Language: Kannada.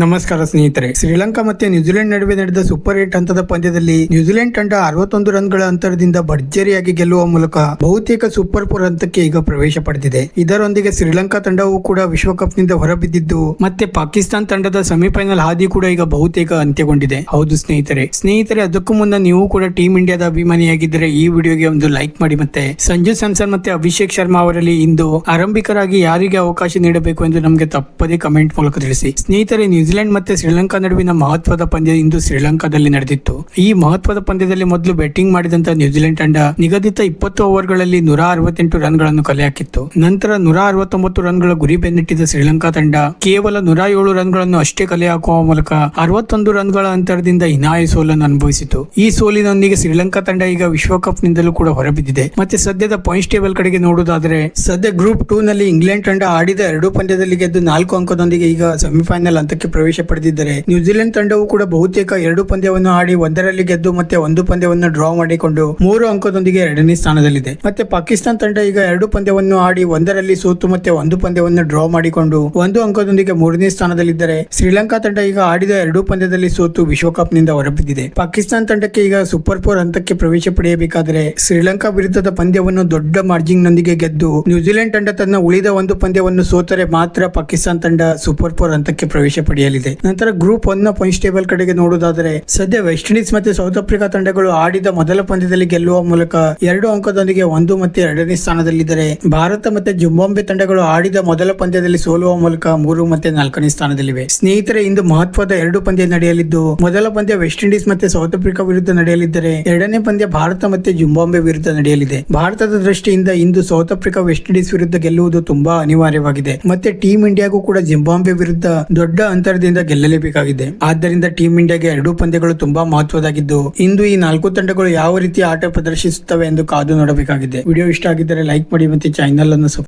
ನಮಸ್ಕಾರ ಸ್ನೇಹಿತರೆ. ಶ್ರೀಲಂಕಾ ಮತ್ತೆ ನ್ಯೂಜಿಲೆಂಡ್ ನಡುವೆ ನಡೆದ ಸೂಪರ್ 8 ಹಂತದ ಪಂದ್ಯದಲ್ಲಿ ನ್ಯೂಜಿಲೆಂಡ್ ತಂಡ 61 ರನ್ಗಳ ಅಂತರದಿಂದ ಭರ್ಜರಿಯಾಗಿ ಗೆಲ್ಲುವ ಮೂಲಕ ಬಹುತೇಕ ಸೂಪರ್ 4 ಹಂತಕ್ಕೆ ಈಗ ಪ್ರವೇಶ ಪಡೆದಿದೆ. ಇದರೊಂದಿಗೆ ಶ್ರೀಲಂಕಾ ತಂಡವು ಕೂಡ ವಿಶ್ವಕಪ್ ನಿಂದ ಹೊರಬಿದ್ದಿದ್ದು ಮತ್ತೆ ಪಾಕಿಸ್ತಾನ ತಂಡದ ಸೆಮಿಫೈನಲ್ ಹಾದಿ ಕೂಡ ಈಗ ಬಹುತೇಕ ಅಂತ್ಯಗೊಂಡಿದೆ. ಹೌದು ಸ್ನೇಹಿತರೆ ಅದಕ್ಕೂ ಮುನ್ನ ನೀವು ಕೂಡ ಟೀಮ್ ಇಂಡಿಯಾದ ಅಭಿಮಾನಿಯಾಗಿದ್ದರೆ ಈ ವಿಡಿಯೋಗೆ ಒಂದು ಲೈಕ್ ಮಾಡಿ. ಮತ್ತೆ ಸಂಜು ಸ್ಯಾಮ್ಸನ್ ಮತ್ತೆ ಅಭಿಷೇಕ್ ಶರ್ಮಾ ಅವರಲ್ಲಿ ಇಂದು ಆರಂಭಿಕರಾಗಿ ಯಾರಿಗೆ ಅವಕಾಶ ನೀಡಬೇಕು ಎಂದು ನಮಗೆ ತಪ್ಪದೇ ಕಮೆಂಟ್ ಮೂಲಕ ತಿಳಿಸಿ. ಸ್ನೇಹಿತರೆ, ನ್ಯೂಜಿಲೆಂಡ್ ಮತ್ತೆ ಶ್ರೀಲಂಕಾ ನಡುವಿನ ಮಹತ್ವದ ಪಂದ್ಯ ಇಂದು ಶ್ರೀಲಂಕಾದಲ್ಲಿ ನಡೆದಿತ್ತು. ಈ ಮಹತ್ವದ ಪಂದ್ಯದಲ್ಲಿ ಮೊದಲು ಬ್ಯಾಟಿಂಗ್ ಮಾಡಿದಂತ ನ್ಯೂಜಿಲೆಂಡ್ ತಂಡ ನಿಗದಿತ 20 ಓವರ್ಗಳಲ್ಲಿ 168 ರನ್ಗಳನ್ನು ಕಲೆ ಹಾಕಿತ್ತು. ನಂತರ 169 ರನ್ಗಳ ಗುರಿ ಬೆನ್ನಟ್ಟಿದ ಶ್ರೀಲಂಕಾ ತಂಡ ಕೇವಲ 107 ರನ್ಗಳನ್ನು ಅಷ್ಟೇ ಕಲೆ ಹಾಕುವ ಮೂಲಕ 61 ರನ್ಗಳ ಅಂತರದಿಂದ ಹೀನಾಯ ಸೋಲನ್ನು ಅನುಭವಿಸಿತು. ಈ ಸೋಲಿನೊಂದಿಗೆ ಶ್ರೀಲಂಕಾ ತಂಡ ಈಗ ವಿಶ್ವಕಪ್ ನಿಂದಲೂ ಕೂಡ ಹೊರಬಿದ್ದಿದೆ. ಮತ್ತೆ ಸದ್ಯದ ಪಾಯಿಂಟ್ಸ್ ಟೇಬಲ್ ಕಡೆಗೆ ನೋಡುವುದಾದರೆ ಸದ್ಯ ಗ್ರೂಪ್ 2 ನಲ್ಲಿ ಇಂಗ್ಲೆಂಡ್ ತಂಡ ಆಡಿದ 2 ಪಂದ್ಯದಲ್ಲಿ ಗೆದ್ದು 4 ಅಂಕದೊಂದಿಗೆ ಈಗ ಸೆಮಿಫೈನಲ್ ಹಂತಕ್ಕೆ ಪ್ರವೇಶ ಪಡೆದಿದ್ದರೆ ನ್ಯೂಜಿಲೆಂಡ್ ತಂಡವು ಕೂಡ ಬಹುತೇಕ 2 ಪಂದ್ಯವನ್ನು ಆಡಿ 1ರಲ್ಲಿ ಗೆದ್ದು ಮತ್ತೆ 1 ಪಂದ್ಯವನ್ನು ಡ್ರಾ ಮಾಡಿಕೊಂಡು 3 ಅಂಕದೊಂದಿಗೆ 2ನೇ ಸ್ಥಾನದಲ್ಲಿದೆ. ಮತ್ತೆ ಪಾಕಿಸ್ತಾನ ತಂಡ ಈಗ 2 ಪಂದ್ಯವನ್ನು ಆಡಿ 1ರಲ್ಲಿ ಸೋತು ಮತ್ತೆ 1 ಪಂದ್ಯವನ್ನು ಡ್ರಾ ಮಾಡಿಕೊಂಡು 1 ಅಂಕದೊಂದಿಗೆ 3ನೇ ಸ್ಥಾನದಲ್ಲಿದ್ದರೆ ಶ್ರೀಲಂಕಾ ತಂಡ ಈಗ ಆಡಿದ 2 ಪಂದ್ಯದಲ್ಲಿ ಸೋತು ವಿಶ್ವಕಪ್ ನಿಂದ ಹೊರಬಿದ್ದಿದೆ. ಪಾಕಿಸ್ತಾನ ತಂಡಕ್ಕೆ ಈಗ ಸೂಪರ್ 4 ಹಂತಕ್ಕೆ ಪ್ರವೇಶ ಪಡೆಯಬೇಕಾದರೆ ಶ್ರೀಲಂಕಾ ವಿರುದ್ಧದ ಪಂದ್ಯವನ್ನು ದೊಡ್ಡ ಮಾರ್ಜಿನ್ ನೊಂದಿಗೆ ಗೆದ್ದು ನ್ಯೂಜಿಲೆಂಡ್ ತಂಡ ತನ್ನ ಉಳಿದ 1 ಪಂದ್ಯವನ್ನು ಸೋತರೆ ಮಾತ್ರ ಪಾಕಿಸ್ತಾನ ತಂಡ ಸೂಪರ್ 4 ಹಂತಕ್ಕೆ ಪ್ರವೇಶ ಪಡೆಯಲಿದೆ. ನಂತರ ಗ್ರೂಪ್ 1 ನ ಪಾಯಿಂಟ್ಸ್ ಟೇಬಲ್ ಕಡೆಗೆ ನೋಡುವುದಾದರೆ ಸದ್ಯ ವೆಸ್ಟ್ ಇಂಡೀಸ್ ಮತ್ತೆ ಸೌತ್ ಆಫ್ರಿಕಾ ತಂಡಗಳು ಆಡಿದ ಮೊದಲ ಪಂದ್ಯದಲ್ಲಿ ಗೆಲ್ಲುವ ಮೂಲಕ 2 ಅಂಕದೊಂದಿಗೆ 1 ಮತ್ತೆ 2ನೇ ಸ್ಥಾನದಲ್ಲಿದ್ದರೆ ಭಾರತ ಮತ್ತೆ ಜಿಂಬಾಬ್ವೆ ತಂಡಗಳು ಆಡಿದ ಮೊದಲ ಪಂದ್ಯದಲ್ಲಿ ಸೋಲುವ ಮೂಲಕ 3 ಮತ್ತೆ 4ನೇ ಸ್ಥಾನದಲ್ಲಿವೆ. ಸ್ನೇಹಿತರೆ, ಇಂದು ಮಹತ್ವದ 2 ಪಂದ್ಯ ನಡೆಯಲಿದ್ದು ಮೊದಲ ಪಂದ್ಯ ವೆಸ್ಟ್ ಇಂಡೀಸ್ ಮತ್ತೆ ಸೌತ್ ಆಫ್ರಿಕಾ ವಿರುದ್ಧ ನಡೆಯಲಿದ್ದರೆ 2ನೇ ಪಂದ್ಯ ಭಾರತ ಮತ್ತೆ ಜಿಂಬಾಬ್ವೆ ವಿರುದ್ಧ ನಡೆಯಲಿದೆ. ಭಾರತದ ದೃಷ್ಟಿಯಿಂದ ಇಂದು ಸೌತ್ ಆಫ್ರಿಕಾ ವೆಸ್ಟ್ ಇಂಡೀಸ್ ವಿರುದ್ಧ ಗೆಲ್ಲುವುದು ತುಂಬಾ ಅನಿವಾರ್ಯವಾಗಿದೆ. ಮತ್ತೆ ಟೀಮ್ ಇಂಡಿಯಾಗೂ ಕೂಡ ಜಿಂಬಾಬ್ವೆ ವಿರುದ್ಧ ದೊಡ್ಡ ಅಂತರದಿಂದ ಗೆಲ್ಲಲೇಬೇಕಾಗಿದೆ. ಆದ್ದರಿಂದ ಟೀಮ್ ಇಂಡಿಯಾಗೆ 2 ಪಂದ್ಯಗಳು ತುಂಬಾ ಮಹತ್ವದಾಗಿದ್ದು ಇಂದು ಈ 4 ತಂಡಗಳು ಯಾವ ರೀತಿ ಆಟ ಪ್ರದರ್ಶಿಸುತ್ತವೆ ಎಂದು ಕಾದು ನೋಡಬೇಕಾಗಿದೆ. ವಿಡಿಯೋ ಇಷ್ಟ ಆಗಿದ್ದರೆ ಲೈಕ್ ಮಾಡಿ ಮತ್ತೆ ಚಾನೆಲ್ ಅನ್ನು